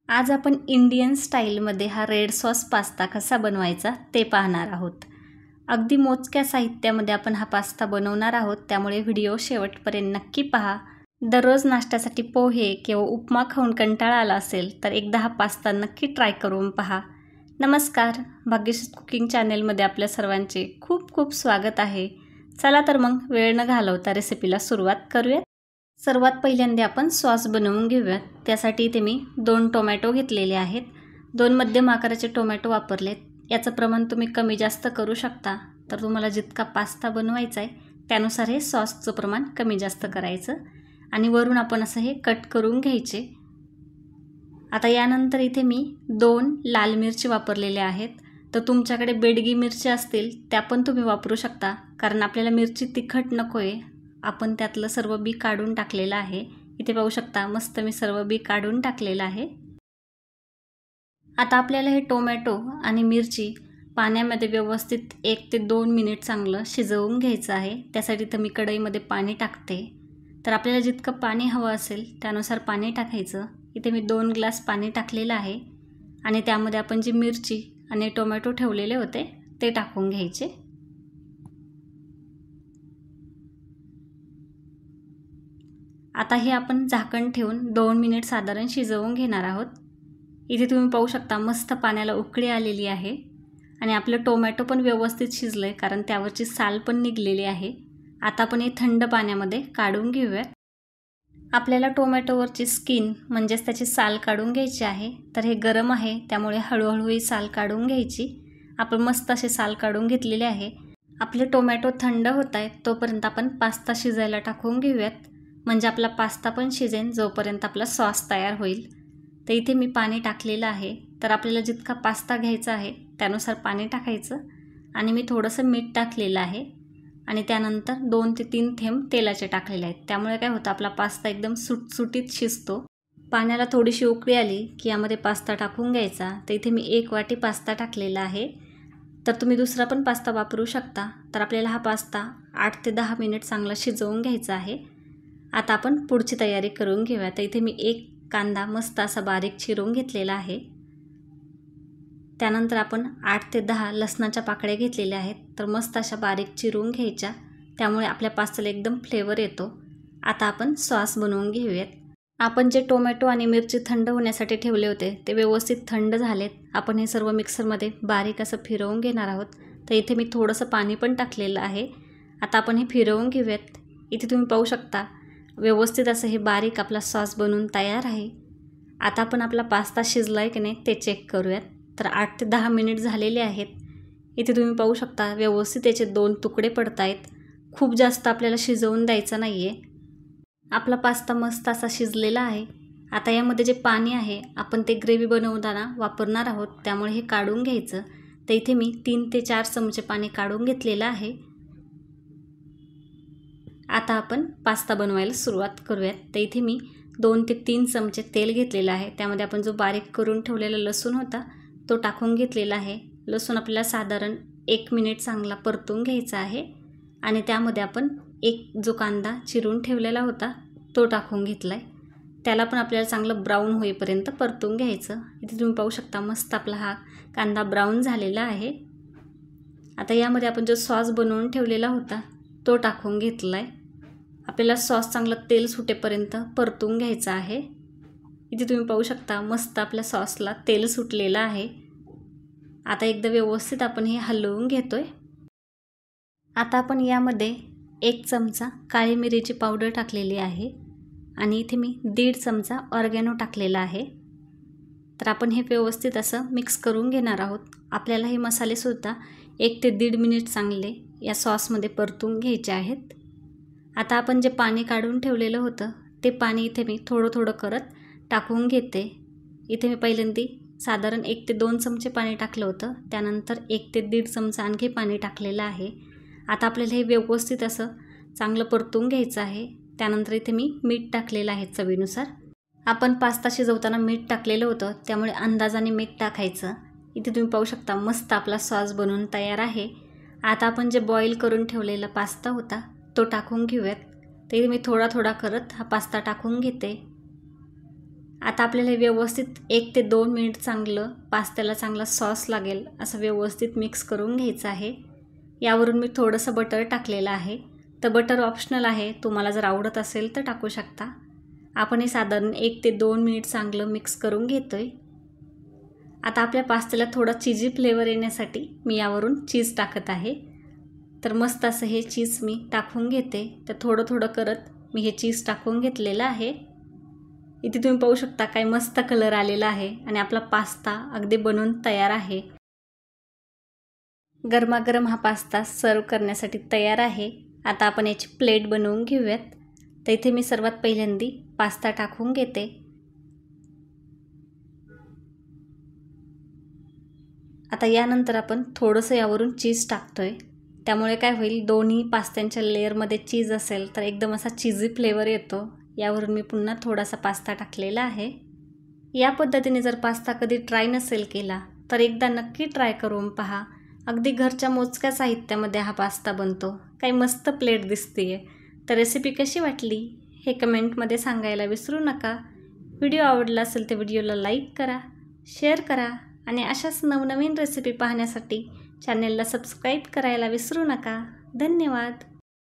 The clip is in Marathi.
आज आपण इंडियन स्टाईलमध्ये हा रेड सॉस पास्ता कसा बनवायचा ते पाहणार आहोत। अगदी मोजक्या साहित्यामध्ये आपण हा पास्ता बनवणार आहोत, त्यामुळे व्हिडिओ शेवटपर्यंत नक्की पहा। दररोज नाश्त्यासाठी पोहे किंवा उपमा खाऊन कंटाळा आला असेल तर एकदा हा पास्ता नक्की ट्राय करून पहा। नमस्कार, भाग्यश्री कुकिंग चॅनलमध्ये आपल्या सर्वांचे खूप खूप स्वागत आहे। चला तर मग वेळ न घालवता रेसिपीला सुरुवात करूया। सर्वात पहिल्यांदा आपण सॉस बनवून घेऊयात। त्यासाठी इथे मी 2 टोमॅटो घेतलेले आहेत। 2 मध्यम आकाराचे टोमॅटो वापरलेत। याचं प्रमाण तुम्ही कमी जास्त करू शकता, तर तुम्हाला जितका पास्ता बनवायचा आहे त्यानुसार हे सॉसचं प्रमाण कमी जास्त करायचं आणि वरून आपण असं हे कट करून घ्यायचे। आता यानंतर इथे मी 2 लाल मिरची वापरलेल्या आहेत, तर तुमच्याकडे बेडगी मिरची असतील त्या पण तुम्ही वापरू शकता, कारण आपल्याला मिरची तिखट नको आहे। आपण त्यातलं सर्व बी काढून टाकलेलं आहे। इथे पाहू शकता मस्त मी सर्व बी काढून टाकलेलं आहे। आता आपल्याला हे टोमॅटो आणि मिरची पाण्यामध्ये व्यवस्थित 1 ते 2 मिनिट चांगलं शिजवून घ्यायचं आहे। त्यासाठी तर मी कढईमध्ये पाणी टाकते, तर आपल्याला जितकं पाणी हवं असेल त्यानुसार पाणी टाकायचं। इथे मी 2 ग्लास पाणी टाकलेलं आहे आणि त्यामध्ये आपण जी मिरची आणि टोमॅटो ठेवलेले होते ते टाकून घ्यायचे। आता हे आपण झाकण ठेवून 2 मिनिट साधारण शिजवून घेणार आहोत। इथे तुम्ही पाहू शकता मस्त पाण्याला उकळी आलेली आहे आणि आपलं टोमॅटो पण व्यवस्थित शिजलंय, कारण त्यावरची साल पण निघलेली आहे। आता आपण हे थंड पाण्यामध्ये काढून घेऊयात। आपल्याला टोमॅटोवरची स्किन म्हणजेच त्याची साल काढून घ्यायची आहे, तर हे गरम आहे त्यामुळे हळूहळू ही साल काढून घ्यायची। आपण मस्त असे साल काढून घेतलेले आहे। आपले टोमॅटो थंड होत आहेत तोपर्यंत आपण पास्ता शिजायला टाकून घेऊयात, म्हणजे आपला पास्ता पण शिजेल जोपर्यंत आपला सॉस तयार होईल। तर इथे मी पाणी टाकलेलं आहे, तर आपल्याला जितका पास्ता घ्यायचा आहे त्यानुसार पाणी टाकायचं आणि मी थोडंसं मीठ टाकलेलं आहे आणि त्यानंतर 2 ते 3 थेंब तेलाचे टाकलेले आहेत। त्यामुळे काय होतं, आपला पास्ता एकदम सुटसुटीत शिजतो। पाण्याला थोडीशी उकळी आली की यामध्ये पास्ता टाकून घ्यायचा। तर इथे मी 1 वाटी पास्ता टाकलेला आहे, तर तुम्ही दुसरा पण पास्ता वापरू शकता। तर आपल्याला हा पास्ता 8 ते 10 मिनिट चांगला शिजवून घ्यायचा आहे। आता आपण पुढची तयारी करून घेऊया। तर इथे मी 1 कांदा मस्त असा बारीक चिरून घेतलेला आहे। त्यानंतर आपण 8 ते 10 लसणाच्या पाकळ्या घेतलेल्या आहेत, तर मस्त अशा बारीक चिरून घ्यायच्या, त्यामुळे आपल्या पास्त्याला एकदम फ्लेवर येतो। आता आपण सॉस बनवून घेऊयात। आपण जे टोमॅटो आणि मिरची थंड होण्यासाठी ठेवले होते ते व्यवस्थित थंड झालेत। आपण हे सर्व मिक्सरमध्ये बारीक असं फिरवून घेणार आहोत। तर इथे मी थोडंसं पाणी पण टाकलेलं आहे। आता आपण हे फिरवून घेऊयात। इथे तुम्ही पाहू शकता व्यवस्थित असं हे बारीक आपला सॉस बनवून तयार आहे। आता आपण आपला पास्ता शिजला आहे की नाही ते चेक करूयात। तर 8 ते 10 मिनिट झालेले आहेत। इथे तुम्ही पाहू शकता व्यवस्थित याचे 2 तुकडे पडत आहेत। खूप जास्त आपल्याला शिजवून द्यायचं नाही आहे। आपला पास्ता मस्त असा शिजलेला आहे। आता यामध्ये जे पाणी आहे आपण ते ग्रेव्ही बनवताना वापरणार आहोत, त्यामुळे हे काढून घ्यायचं। तर इथे मी 3 ते 4 चमचे पाणी काढून घेतलेलं आहे। आता आपण पास्ता बनवायला सुरुवात करूयात। तर इथे मी 2 ते 3 चमचे तेल घेतलेलं आहे। त्यामध्ये आपण जो बारीक करून ठेवलेला लसूण होता तो टाकून घेतलेला आहे। लसूण आपल्याला साधारण 1 मिनिट चांगला परतून घ्यायचा आहे आणि त्यामध्ये आपण जो कांदा चिरून ठेवलेला होता तो टाकून घेतलाय। त्याला पण आपल्याला चांगलं ब्राऊन होईपर्यंत परतून घ्यायचं। इथे तुम्ही पाहू शकता मस्त आपला हा कांदा ब्राऊन झालेला आहे। आता यामध्ये आपण जो सॉस बनवून ठेवलेला होता तो टाकून घेतलाय। आपल्याला सॉस चांगलं तेल सुटेपर्यंत परतून घ्यायचं आहे। इथे तुम्ही पाहू शकता मस्त आपल्या सॉसला तेल सुटलेलं आहे। आता एकदा व्यवस्थित आपण हे हलवून घेतोय। आता आपण यामध्ये 1 चमचा काळी मिरीची पावडर टाकलेली आहे आणि इथे मी 1.5 चमचा ऑर्गॅनो टाकलेला आहे। तर आपण हे व्यवस्थित असं मिक्स करून घेणार आहोत। आपल्याला हे मसालेसुद्धा 1 ते 1.5 मिनिट चांगले या सॉसमध्ये परतून घ्यायचे आहेत। आता आपण जे पाणी काढून ठेवलेलं होतं ते पाणी इथे मी थोडं थोडं करत टाकून घेते। इथे मी पहिल्यांदा साधारण 1 ते 2 चमचे पाणी टाकलं होतं, त्यानंतर 1 ते 1.5 चमचा आणखी पाणी टाकलेलं आहे। आता आपल्याला हे व्यवस्थित असं चांगलं परतून घ्यायचं आहे। त्यानंतर इथे मी मीठ टाकलेलं आहे चवीनुसार। आपण पास्ता शिजवताना मीठ टाकलेलं होतं, त्यामुळे अंदाजाने मीठ टाकायचं। इथे तुम्ही पाहू शकता मस्त आपला सॉस बनवून तयार आहे। आता आपण जे बॉईल करून ठेवलेला पास्ता होता तो टाकून घेऊयात। तर मी थोडा थोडा करत हा पास्ता टाकून घेते आता आपल्याला व्यवस्थित 1 ते 2 मिनिट चांगलं पास्त्याला चांगला सॉस लागेल असं व्यवस्थित मिक्स करून घ्यायचं आहे। यावरून मी थोडंसं बटर टाकलेलं आहे, तर बटर ऑप्शनल आहे, तुम्हाला जर आवडत असेल तर टाकू शकता। आपण हे साधारण 1 ते 2 मिनिट चांगलं मिक्स करून घेतोय। आता आपल्या पास्त्याला थोडा चीजी फ्लेवर येण्यासाठी मी यावरून चीज टाकत आहे। तर मस्त असं हे चीज मी टाकून घेते। तर थोडं थोडं करत मी हे चीज टाकून घेतलेलं आहे। इथे तुम्ही पाहू शकता काय मस्त कलर आलेला आहे आणि आपला पास्ता अगदी बनून तयार आहे। गरमागरम हा पास्ता सर्व करण्यासाठी तयार आहे। आता आपण याची प्लेट बनवून घेऊयात। तर इथे मी सर्वात पहिल्यांदी पास्ता टाकून घेते। आता यानंतर आपण थोडंसं यावरून चीज टाकतोय, त्यामुळे काय होईल, दोन्ही पास्त्यांच्या लेअरमध्ये चीज असेल तर एकदम असा चीजी फ्लेवर येतो। यावरून मी पुन्हा थोडासा पास्ता टाकलेला आहे। या पद्धतीने जर पास्ता कधी ट्राय नसेल केला तर एकदा नक्की ट्राय करून पहा। अगदी घरच्या मोजक्या साहित्यामध्ये हा पास्ता बनतो। काही मस्त प्लेट दिसतेय। तर रेसिपी कशी वाटली हे कमेंटमध्ये सांगायला विसरू नका। व्हिडिओ आवडला असेल तर व्हिडिओला लाईक करा, शेअर करा आणि अशाच नवनवीन रेसिपी पाहण्यासाठी चॅनेलला सबस्क्राईब करायला विसरू नका। धन्यवाद।